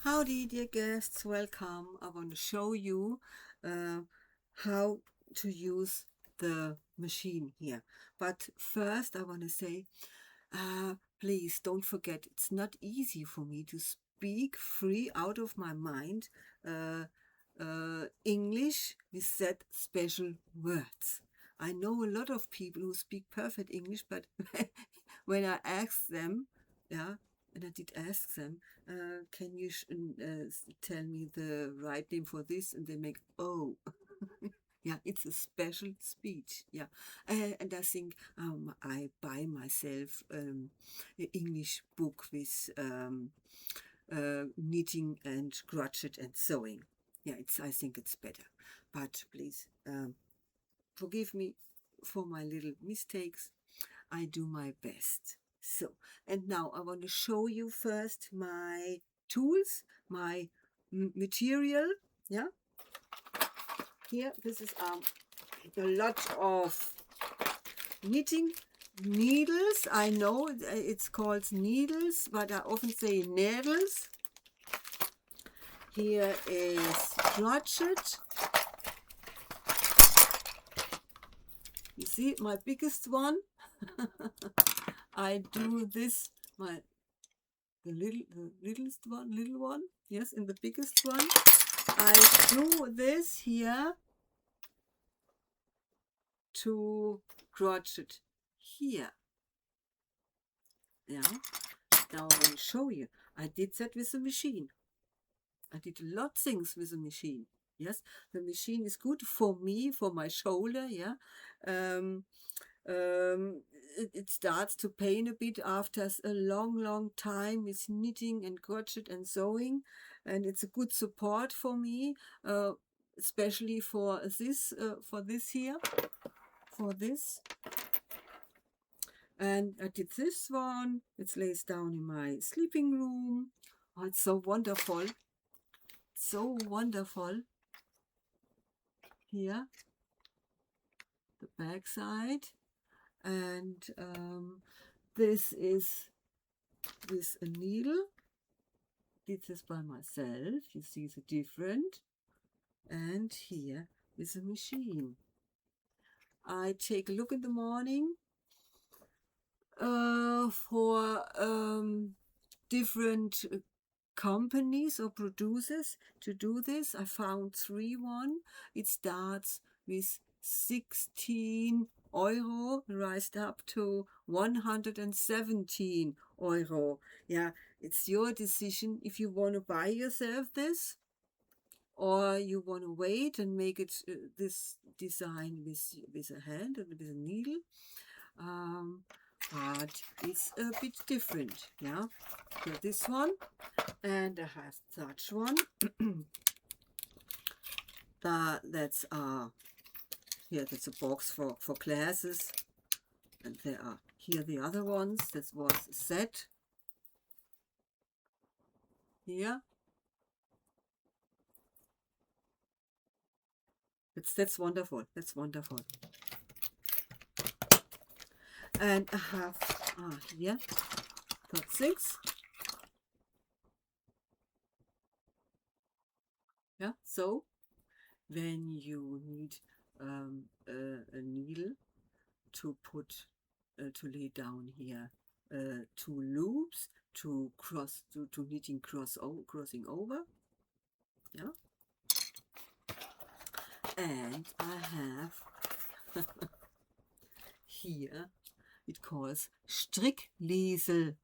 Howdy, dear guests, welcome. I want to show you how to use the machine here. But first, I want to say, please don't forget, it's not easy for me to speak free out of my mind English with that special words. I know a lot of people who speak perfect English, but when I ask them, yeah, and I did ask them, can you tell me the right name for this? And they make, oh, yeah, it's a special speech. Yeah. And I think I buy myself an English book with knitting and crochet and sewing. Yeah, I think it's better. But please forgive me for my little mistakes. I do my best. So, and now I want to show you first my tools, my material. Yeah, here, this is a lot of knitting needles. I know it's called needles, but I often say needles. Here is crochet. You see, my biggest one. I do this, the little one, yes, and the biggest one. I do this here to crochet here. Yeah. Now I will show you. I did that with the machine. I did a lot of things with the machine. Yes, the machine is good for me, for my shoulder. Yeah. Um, it starts to pain a bit after a long time with knitting and crochet and sewing, and it's a good support for me, especially for this here, for this. And I did this one. It lays down in my sleeping room. Oh, it's so wonderful, so wonderful. Here, the back side. And this is with a needle. Did this by myself. You see the different. And here is a machine. I take a look in the morning for different companies or producers to do this. I found one. It starts with 16 euro, rised up to 117 euro. Yeah, it's your decision if you want to buy yourself this, or you want to wait and make it this design with a hand and with a needle. But it's a bit different. Yeah, so this one, and I have such one. That's that's a box for classes, and there are here the other ones. This was a set here. That's wonderful. That's wonderful. And I have here got 6. Yeah. So when you need a needle to put to lay down here 2 loops to knitting crossing over. Yeah. And I have here, it calls Strickliesel,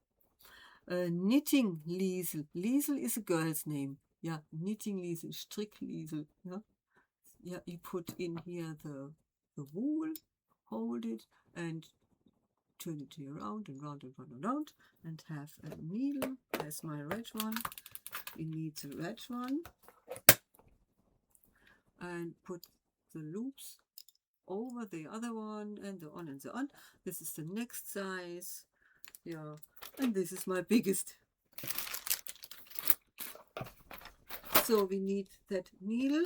knitting liesel. Liesel is a girl's name. Yeah, knitting liesel, Strickliesel. Yeah, yeah. You put in here the wool, hold it, and turn it around and round and round and round, and have a needle. There's my red one. We need the red one, and put the loops over the other one, and so on and so on. This is the next size. Yeah, and this is my biggest. So we need that needle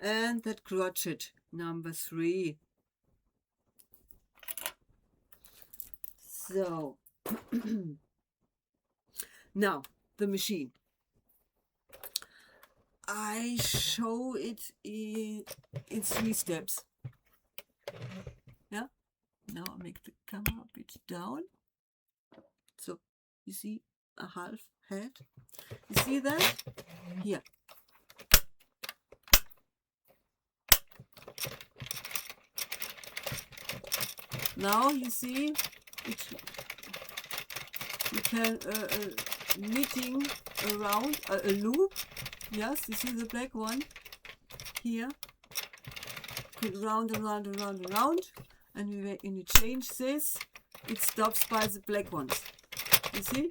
and that crochet number 3. So now the machine. I show it in 3 steps. Yeah, now I make the camera a bit down. So you see a half head. You see that? Here. Now you see it. You can knitting around a loop. Yes, you see the black one here. Put round and round and round and round, and when you change this, it stops by the black ones. You see?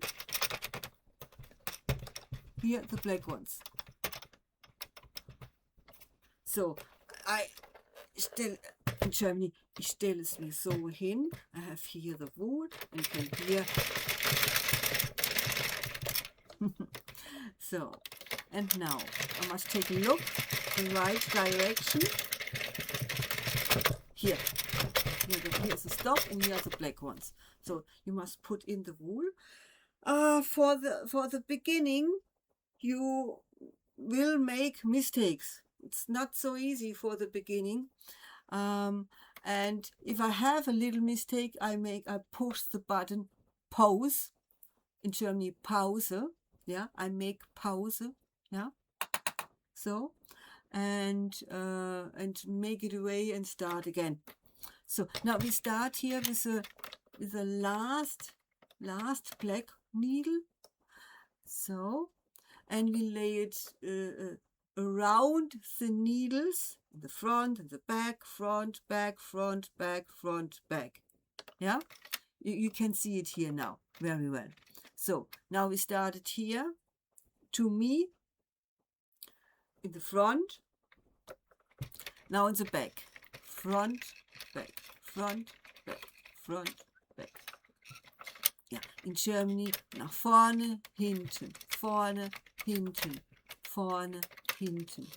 Here the black ones. So I stelle in Germany, ich stelle es mir so hin. I have here the wool and can here. So, and now I must take a look the right direction. Here is the stop, and here are the black ones. So you must put in the wool. For the beginning, you will make mistakes. It's not so easy for the beginning. And if I have a little mistake, I push the button pause. In Germany, Pause. Yeah, I make Pause. Yeah. So, and make it away and start again. So now we start here with the last black needle. So, and we lay it around the needles, in the front and the back, front, back, front, back, front, back. Yeah, you can see it here now very well. So now we started here to me in the front, now in the back, front, back, front, back, front, back. Ja, in Germany nach vorne, hinten, vorne, hinten, vorne, hinten,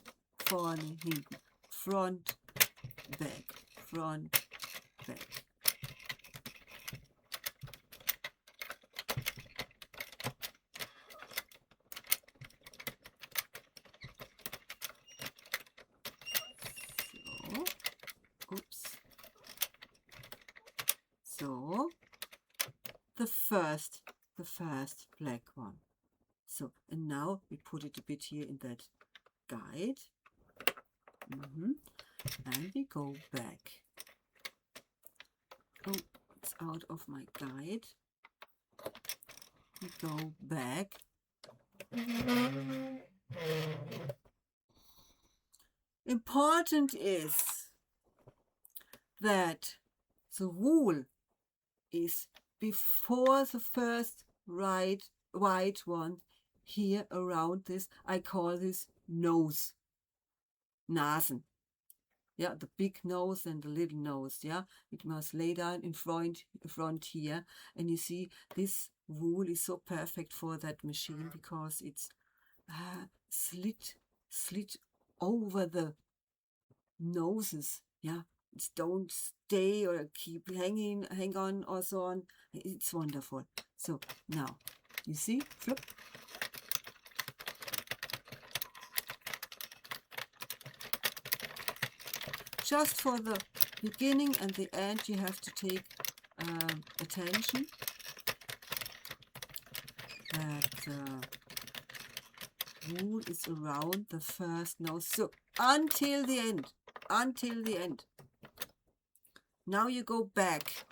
vorne, hinten, front, back, front, back. So, the first black one. So, and now we put it a bit here in that guide. And we go back. Oh, it's out of my guide. We go back. Important is that the wool is before the first white one here around this. I call this nose. Nasen. Yeah, the big nose and the little nose. Yeah, it must lay down in front here. And you see, this wool is so perfect for that machine because it's slit over the noses. Yeah, it don't stay or hang on or so on. It's wonderful. So now you see, flip. Just for the beginning and the end, you have to take attention that the wool is around the first nose. So until the end. Now you go back.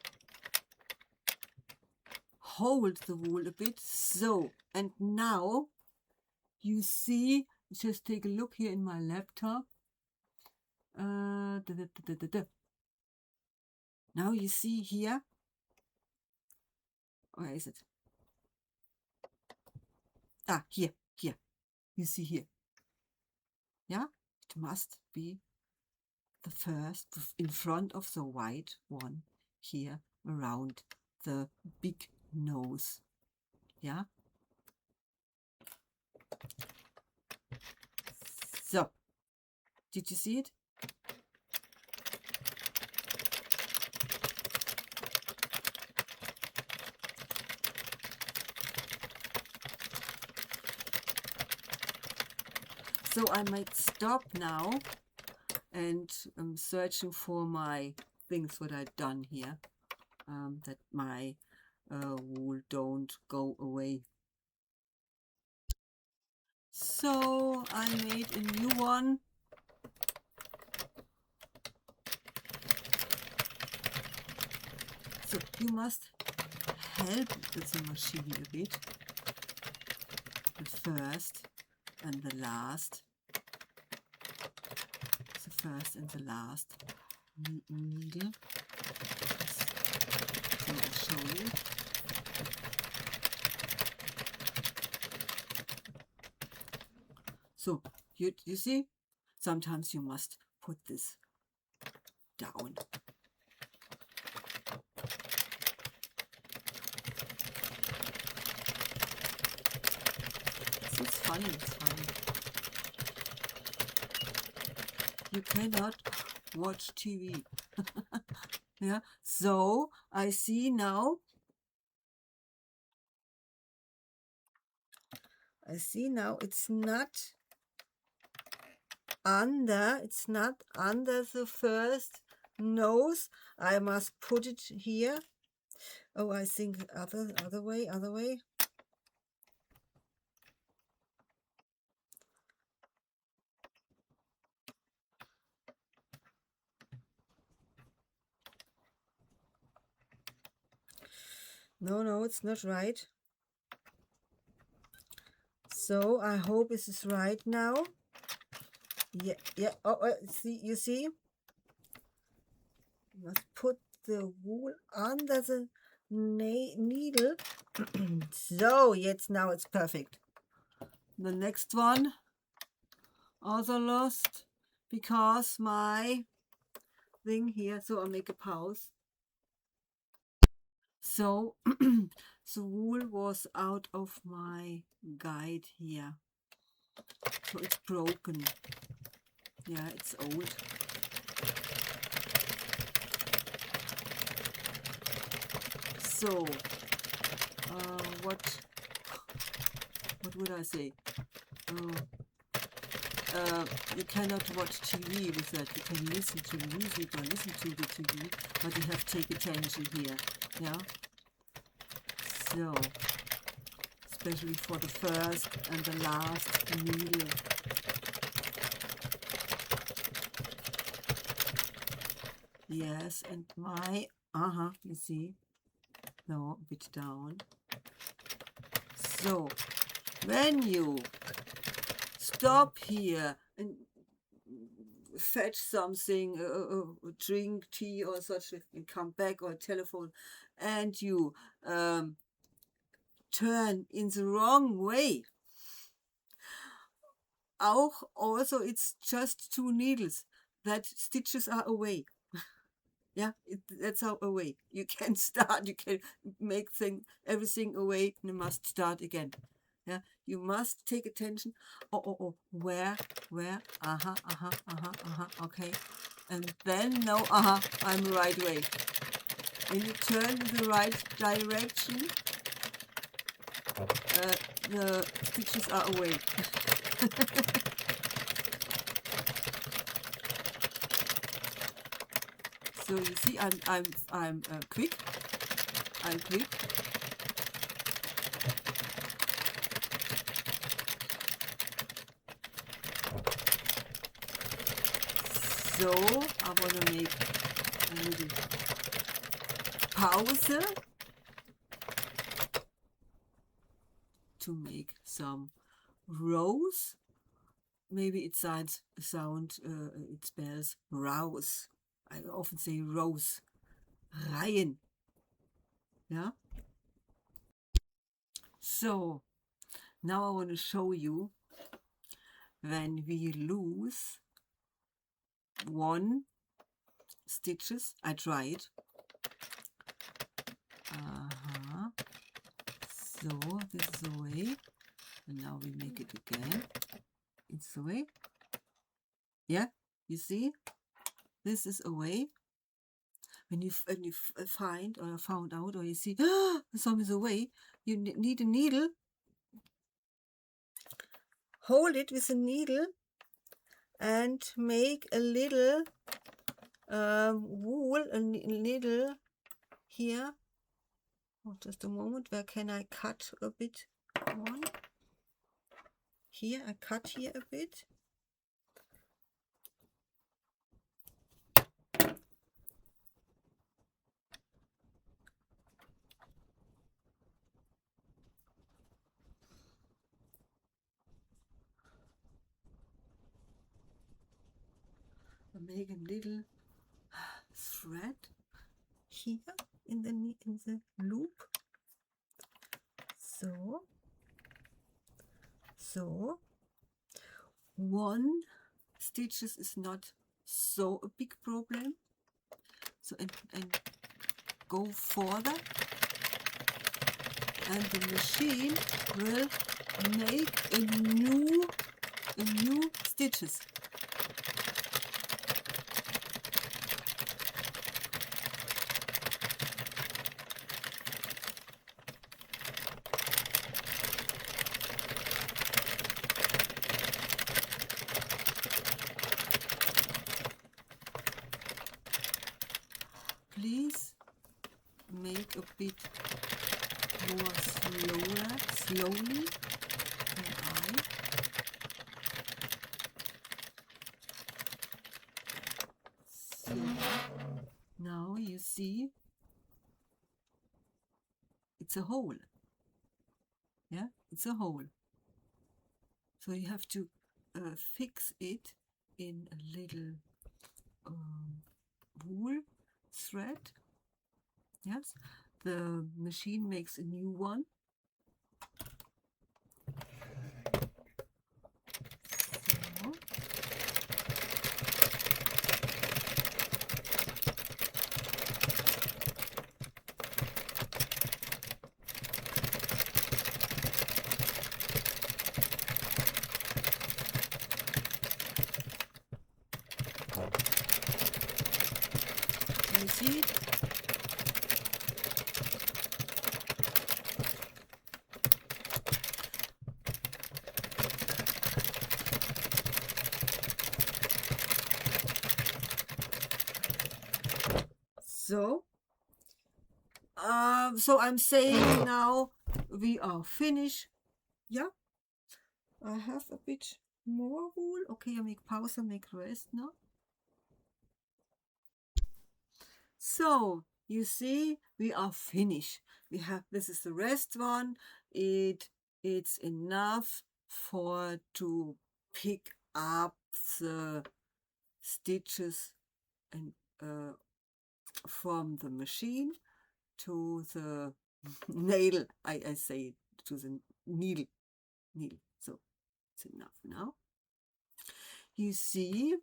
Hold the wool a bit. So, and now you see, just take a look here in my laptop. Now you see here, where is it? Here. You see here. Yeah, it must be the first in front of the white one here around the big nose. Yeah. So, did you see it? So I might stop now and I'm searching for my things what I've done here, that my wool don't go away. So I made a new one. So you must help the machine a bit. The first and the last. The first and the last needle. So I'll show you. So you see, sometimes you must put this down. It's funny, it's funny. You cannot watch TV. Yeah, so I see now it's not under the first nose. I must put it here. Oh, I think other way. No, it's not right. So I hope this is right now. Yeah. Oh, see, you see? You must put the wool under the needle. So, now it's perfect. The next one also lost because my thing here, so I'll make a pause. So the wool was out of my guide here, so it's broken. Yeah, it's old. So what would I say? You cannot watch TV with that. You can listen to music or listen to the TV, but you have to take attention here. Yeah. So, especially for the first and the last needle. Yes, and my you see, no, a bit down. So, when you stop here and fetch something, drink tea or such, and come back, or telephone, and you turn in the wrong way. Also, it's just 2 needles. That stitches are away. Yeah, that's how away. You can start. You can make everything away, and you must start again. Yeah, you must take attention. Oh, where? Okay, and then no, I'm the right way. When you turn in the right direction, the stitches are away. So you see, I'm quick. I'm quick. So I want to make a little pause to make some rows. Maybe it sounds it spells rows. I often say rows, Reihen. Yeah. So now I want to show you when we lose 1 stitches. I tried. So this is the way, and now we make it again. It's the way. Yeah, you see, this is a way. When you find or found out, or you see some is away, you need a needle. Hold it with a needle and make a little wool, a little here. Oh, just a moment, where can I cut a bit one? Here, I cut here a bit. I make a little thread here in the loop. So one stitches is not so a big problem. So and go further, and the machine will make a new stitches. Please make a bit more slowly than I. So now you see it's a hole. Yeah, it's a hole. So you have to fix it in a little wool thread. Yes, the machine makes a new one. So. You see? So I'm saying now we are finished. Yeah, I have a bit more wool. Okay, I make pause and make rest now. So you see, we are finished. We have, this is the rest one. It's enough for to pick up the stitches and from the machine to the nail. I say to the needle. So it's enough now. You see,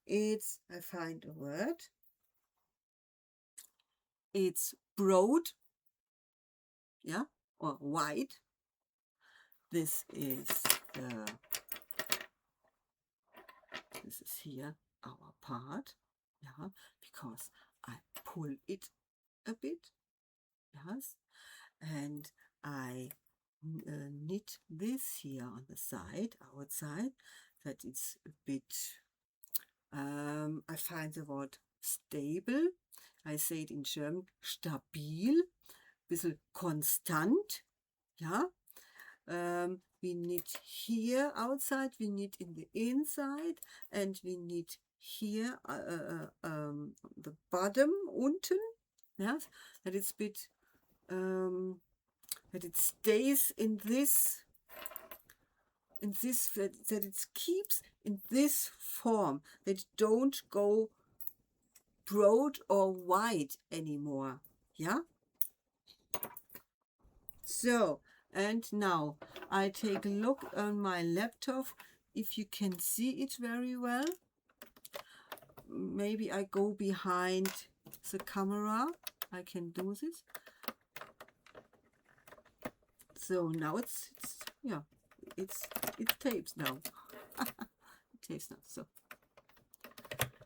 it's, I find a word. It's broad, yeah, or wide. This is here our part, yeah, because I pull it a bit, yes, and I knit this here on the side, outside, that it's a bit, I find the word stable. I say it in German, stabil, bisschen konstant, ja. We knit here outside, we knit in the inside, and we knit here the bottom, unten, yes, that it's bit, that it stays in this, that it keeps in this form, that it don't go broad or wide anymore, yeah. So, and now I take a look on my laptop if you can see it very well. Maybe I go behind the camera. I can do this. So now it's yeah, it tapes now. It tapes now. So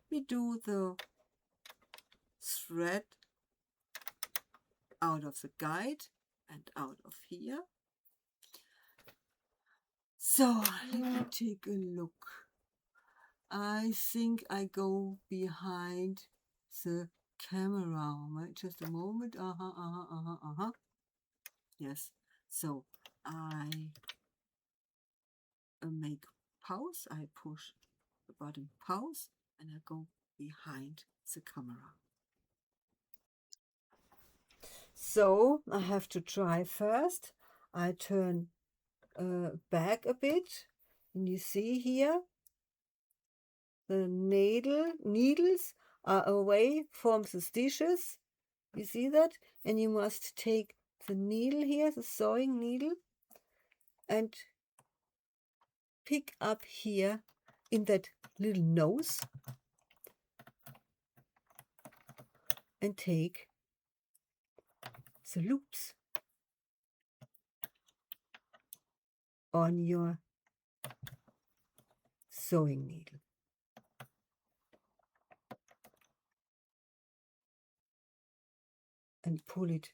we do the thread out of the guide and out of here. So let me take a look. I think I go behind the camera. Wait just a moment. Yes. So I make pause. I push the button pause and I go behind the camera. So I have to try first. I turn back a bit, and you see here the needles are away from the stitches. You see that? And you must take the needle here, the sewing needle, and pick up here in that little nose and take the loops on your sewing needle. And pull it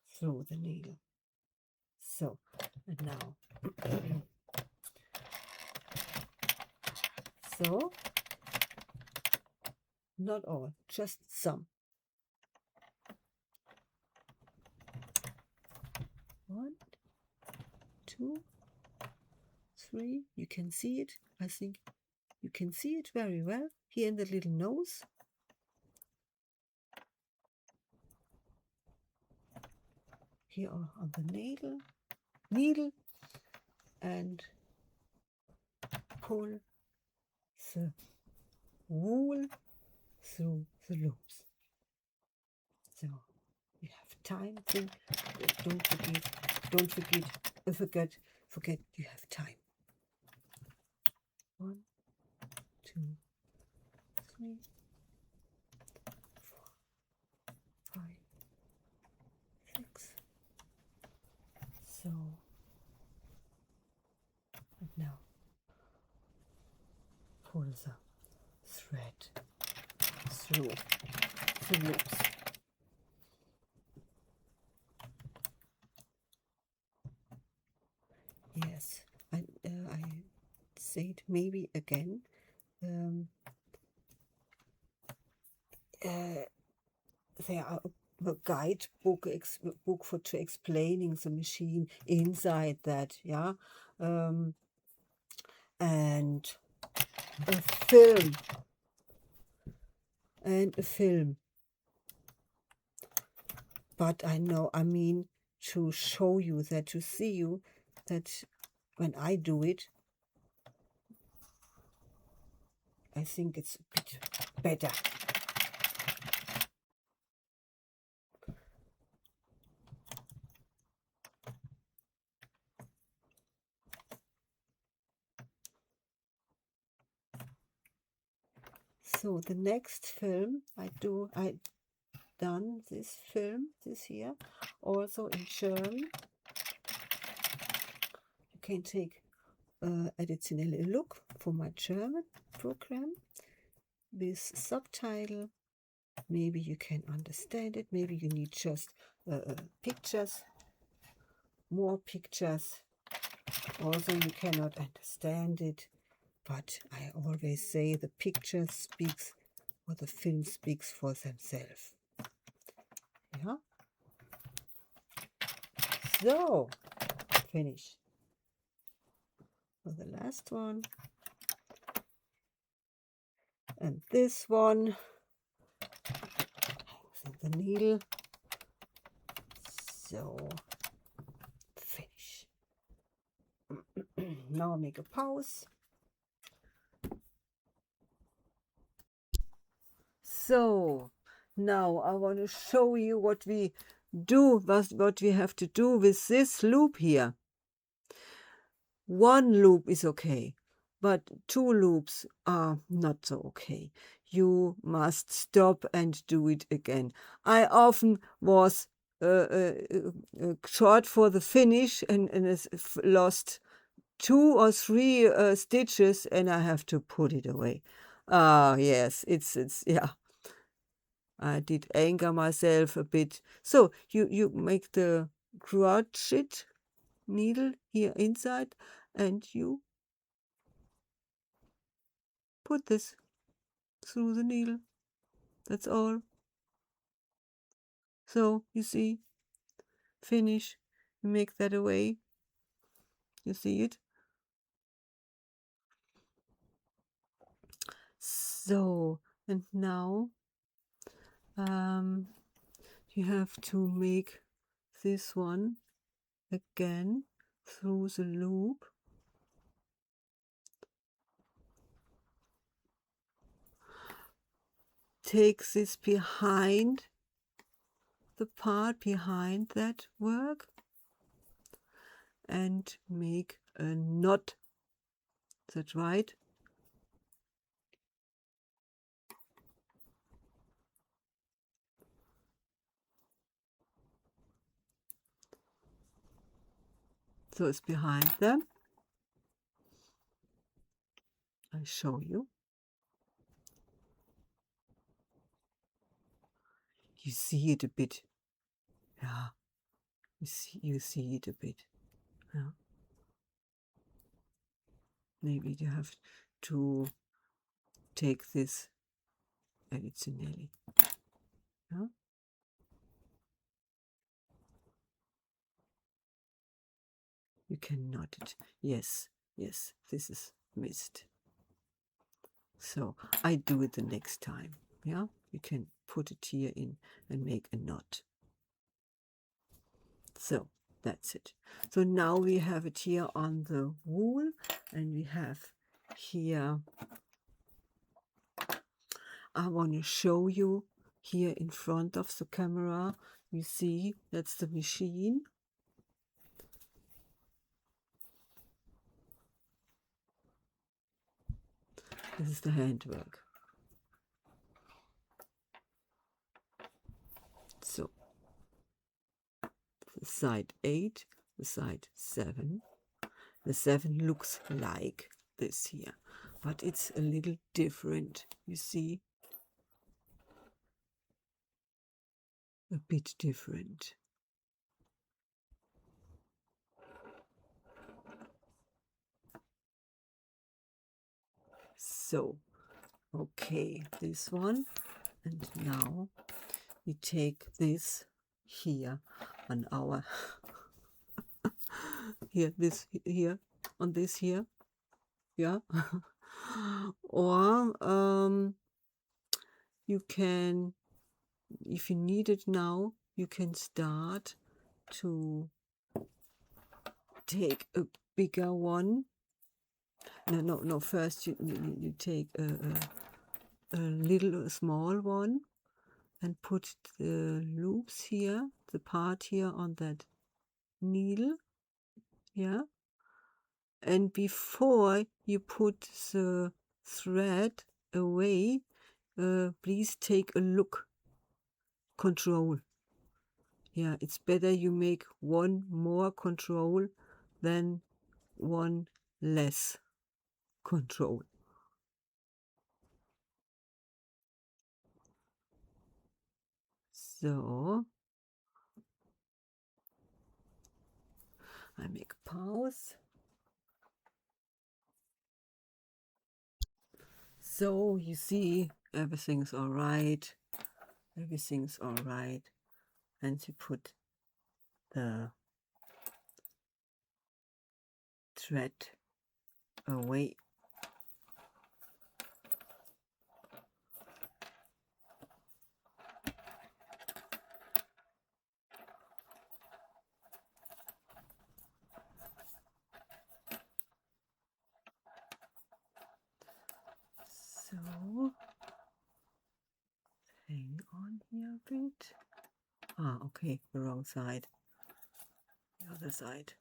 through the needle. So, and now, so, not all, just some. 1, 2, 3. You can see it. I think you can see it very well here in the little nose. Here on the needle, and pull the wool through the loops. So you have time. Don't forget you have time. 1, 2, 3, 4, 5, 6. So, and now pull the thread through the loops. Yes, I say it maybe again. There are a guidebook book for explaining the machine inside that, yeah, and a film. But I mean to show you that, to see you that when I do it, I think it's a bit better. So the next film I done this film, this here, also in German. You can take additionally look for my German program with subtitle. Maybe you can understand it. Maybe you need just pictures, more pictures. Also, you cannot understand it. But I always say the picture speaks, or the film speaks for themselves. Yeah. So, finish. For the last one. And this one. The needle. So, finish. Now make a pause. So, now I want to show you what we do, what we have to do with this loop here. 1 loop is okay, but 2 loops are not so okay. You must stop and do it again. I often was short for the finish and lost 2 or 3 stitches, and I have to put it away. Yes, it's yeah. I did anger myself a bit. So you make the crochet needle here inside, and you put this through the needle. That's all. So you see, finish, make that away. You see it? So, and now you have to make this one again through the loop. Take this behind the part behind that work and make a knot. Is that right? So it's behind them. I show you. You see it a bit. Yeah, you see it a bit. Yeah. Maybe you have to take this additionally. Yeah. You can knot it. Yes, yes, this is missed. So I do it the next time. Yeah, you can put it here in and make a knot. So that's it. So now we have it here on the wool, and we have here, I want to show you here in front of the camera. You see, that's the machine. This is the handwork. So the side 8, the side 7. The 7 looks like this here, but it's a little different. You see, a bit different. So, okay, this one, and now we take this here on our here, this here, on this here, yeah. Or you can, if you need it now, you can start to take a bigger one. No. First, you take a small one and put the loops here, the part here on that needle, yeah. And before you put the thread away, please take a look. Control. Yeah, it's better you make one more control than one less control. So I make a pause. So you see, everything's all right. Everything's all right. And you put the thread away. So hang on here a bit. Ah, okay, the wrong side. The other side.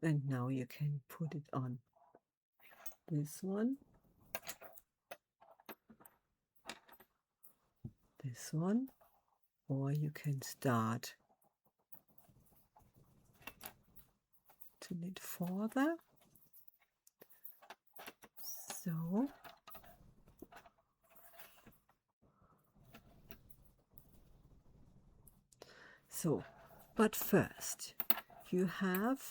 And now you can put it on this one, this one, or you can start to knit further. So So, but first you have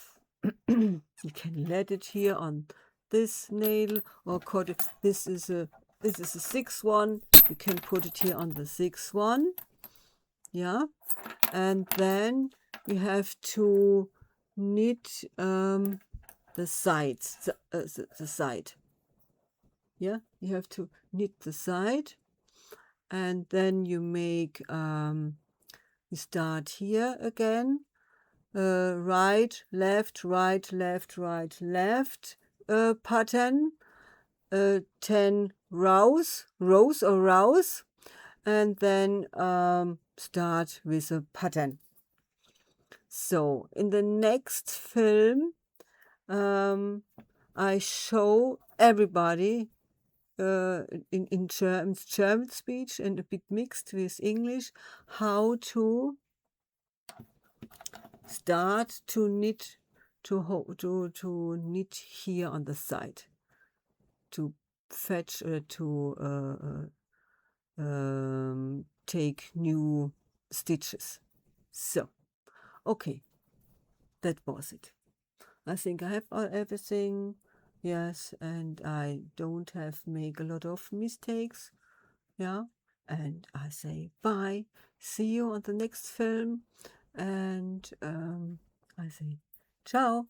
you can let it here on this nail or cut it. This is a 6th one. You can put it here on the 6th one. Yeah, and then you have to knit the sides, the side. Yeah, you have to knit the side, and then you make you start here again, right, left, right, left, right, left pattern, 10 rows, and then start with a pattern. So in the next film, I show everybody in German speech and a bit mixed with English how to start to knit to knit here on the side, to fetch take new stitches. So okay, that was it. I think I have everything. Yes, and I don't have make a lot of mistakes. Yeah, and I say bye. See you on the next film. And I say ciao.